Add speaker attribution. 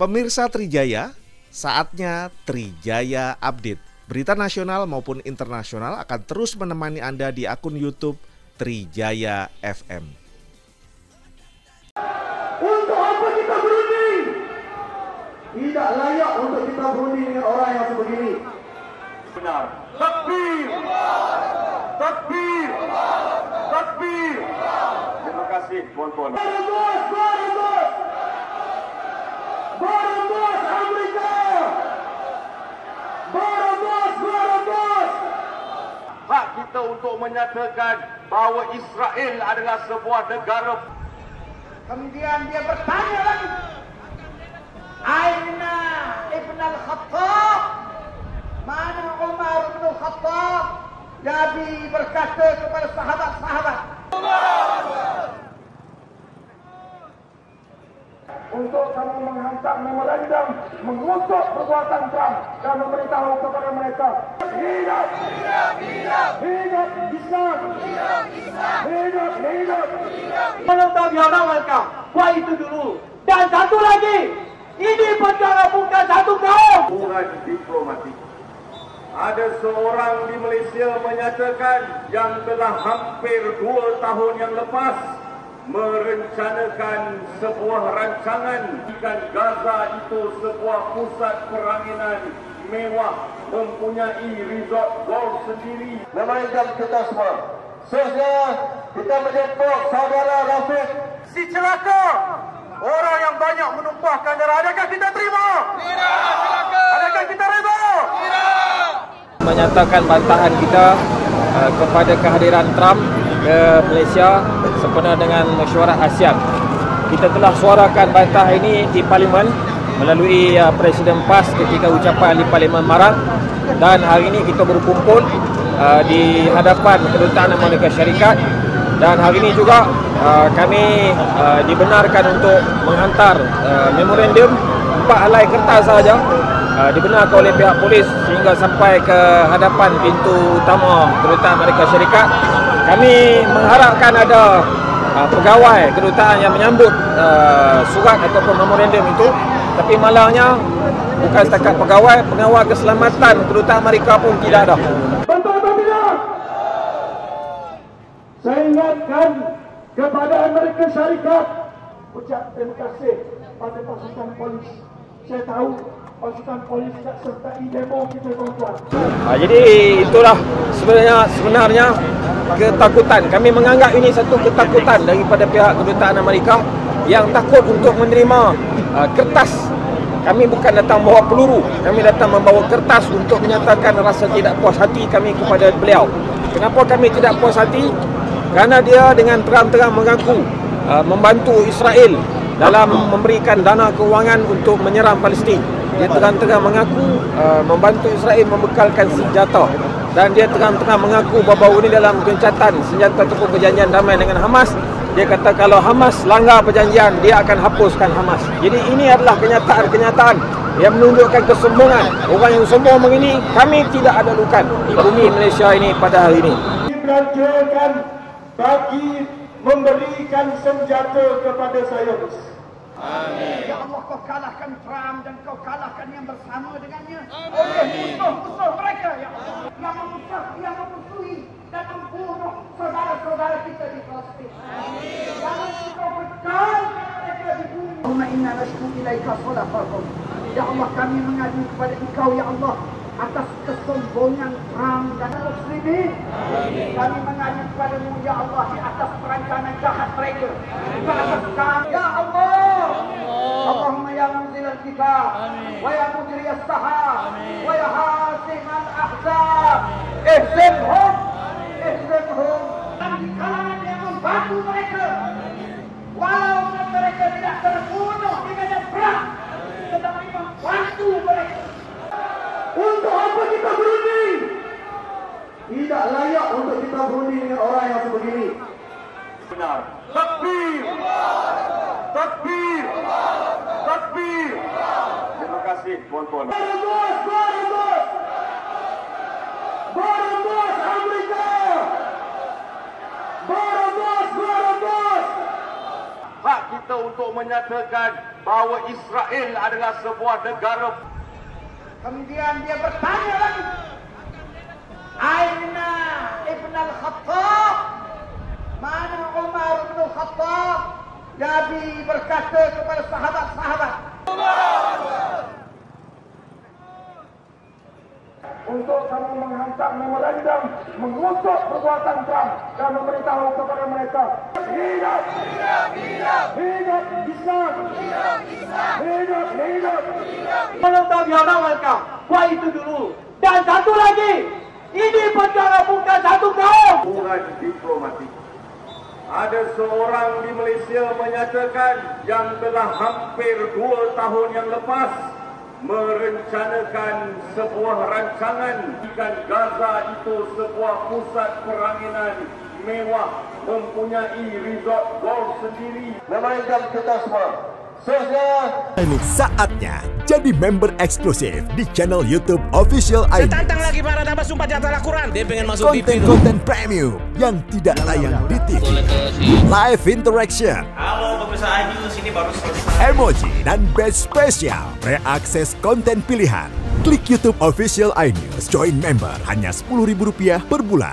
Speaker 1: Pemirsa Trijaya, saatnya Trijaya Update. Berita nasional maupun internasional akan terus menemani Anda di akun YouTube Trijaya FM.
Speaker 2: Untuk apa kita berunding? Tidak layak untuk kita berunding dengan orang yang sebegini. Benar. Takbir! Takbir! Takbir! Terima kasih, puan-puan. Barambos! Barambos! Barambos Amerika! Barambos! Barambos! Hak kita untuk menyatakan bahawa Israel adalah sebuah negara. Kemudian dia bertanya lagi, Aina Ibn Al-Khattab? Mana Umar Ibn Al-Khattab? Nabi berkata kepada sahabat-sahabat, untuk kamu menghantar memorandum mengutuk perbuatan Trump dan memberitahu kepada mereka, hidup, hidup, hidup, hidup Islam, hidup Islam, hidup, hidup. Menentang orang mereka, buat itu dulu. Dan satu lagi, ini perkara bukan satu kaum. Hubungan diplomatik. Ada seorang di Malaysia menyatakan yang telah hampir 2 tahun yang lepas merencanakan sebuah rancangan jika Gaza itu sebuah pusat peranginan mewah mempunyai resort golf sendiri. Memandang kita semua. Seterusnya kita menjemput saudara Rafiq si celaka, orang yang banyak menumpahkan darah. Adakah kita terima? Tidak. Silakan. Adakah kita reda? Tidak.
Speaker 3: Menyatakan bantahan kita kepada kehadiran Trump ke Malaysia sempena dengan mesyuarat ASEAN. Kita telah suarakan bantah ini di Parlimen melalui Presiden PAS ketika ucapan di Parlimen Marak, dan hari ini kita berkumpul di hadapan Kedutaan Amerika Syarikat, dan hari ini juga kami dibenarkan untuk menghantar memorandum 4 helai kertas sahaja, dibenarkan oleh pihak polis sehingga sampai ke hadapan pintu utama Kedutaan Amerika Syarikat. Kami mengharapkan ada pegawai kedutaan yang menyambut surat ataupun memorandum itu, tapi malangnya bukan setakat pegawai, pengawal keselamatan Kedutaan Amerika pun tidak ada.
Speaker 2: Betul atau tidak? Saya ingatkan kepada Amerika Syarikat, ucap terima kasih pada pasukan polis. Saya tahu pasukan polis tak sertai demo kita, tuan-tuan.
Speaker 3: Jadi itulah sebenarnya ketakutan. Kami menganggap ini satu ketakutan daripada pihak Kedutaan Amerika yang takut untuk menerima kertas. Kami bukan datang bawa peluru, kami datang membawa kertas untuk menyatakan rasa tidak puas hati kami kepada beliau. Kenapa kami tidak puas hati? Kerana dia dengan terang-terang mengaku membantu Israel dalam memberikan dana kewangan untuk menyerang Palestin. Dia terang-terang mengaku membantu Israel membekalkan senjata, dan dia terang-terang mengaku bahawa ini dalam gencatan senjata ataupun perjanjian damai dengan Hamas. Dia kata kalau Hamas langgar perjanjian, dia akan hapuskan Hamas. Jadi ini adalah kenyataan-kenyataan yang menunjukkan kesombongan. Orang yang sombong begini kami tidak ada lukan di bumi Malaysia ini pada hari ini.
Speaker 2: Dibelanjakan bagi memberikan senjata kepada Zionis. Amin. Ya Allah, kau kalahkan Trump dan kau kalahkan yang bersama dengannya oleh musuh-musuh mereka, ya Allah, yang memusuhi dan membunuh saudara-saudara kita di Palestin. Amin. Jangan kau bekalkan mereka di bumi. Allahumma inna nashku ilaika salafahum. Ya Allah, kami mengadu kepada Engkau, ya Allah, atas kesombongan Trump dan muslimin. Kami mengadu kepadamu, ya Allah, di atas perancangan jahat mereka. Bukan atas kami, ya Allah. Allahumma ya munzil al-kitab, wa ya mujri as-sahab, wa ya hasim al-ahzab, ihzimhum, ihzimhum. Di kalangan yang membantu mereka, walaupun mereka tidak terbunuh dengan perang, tetapi membantu mereka. Untuk apa kita berunding? Tidak layak untuk kita berunding dengan orang yang sebegini. Benar. Takbir! Takbir! Takbir! Terima kasih, puan-puan. Barambos! Barambos! Barambos Amerika! Barambos! Barambos! Hak kita semata untuk menyatakan bahawa Israel adalah sebuah negara. Kemudian dia bertanya lagi, Aina Ibn al-Khattab? Mana Umar Ibn al-Khattab? Nabi berkata kepada sahabat-sahabat untuk kamu menghantar memorandum mengutuk perbuatan Trump dan memberitahu kepada mereka hidup Islam, hidup. Kalau tak biarkan mereka buat itu dulu. Dan satu lagi, ini perkara bukan satu kaum. Hubungan diplomatik. Ada seorang di Malaysia menyatakan yang telah hampir 2 tahun yang lepas merencanakan sebuah rancangan jika Gaza itu sebuah pusat peranginan mewah mempunyai resort golf sendiri. Memandang kita semua.
Speaker 4: Ini saatnya jadi member eksklusif di channel YouTube Official ID.
Speaker 5: Tantang lagi para tambah sumpah di atas Al-Quran. Dia pengen masuk TV.
Speaker 4: Konten premium yang tidak tayang di TV. Live interaction.
Speaker 5: Halo pemirsa iNews, sini baru selesai.
Speaker 4: Emoji dan badge spesial. Reakses konten pilihan. Klik YouTube Official iNews. Join member hanya Rp10.000 per bulan.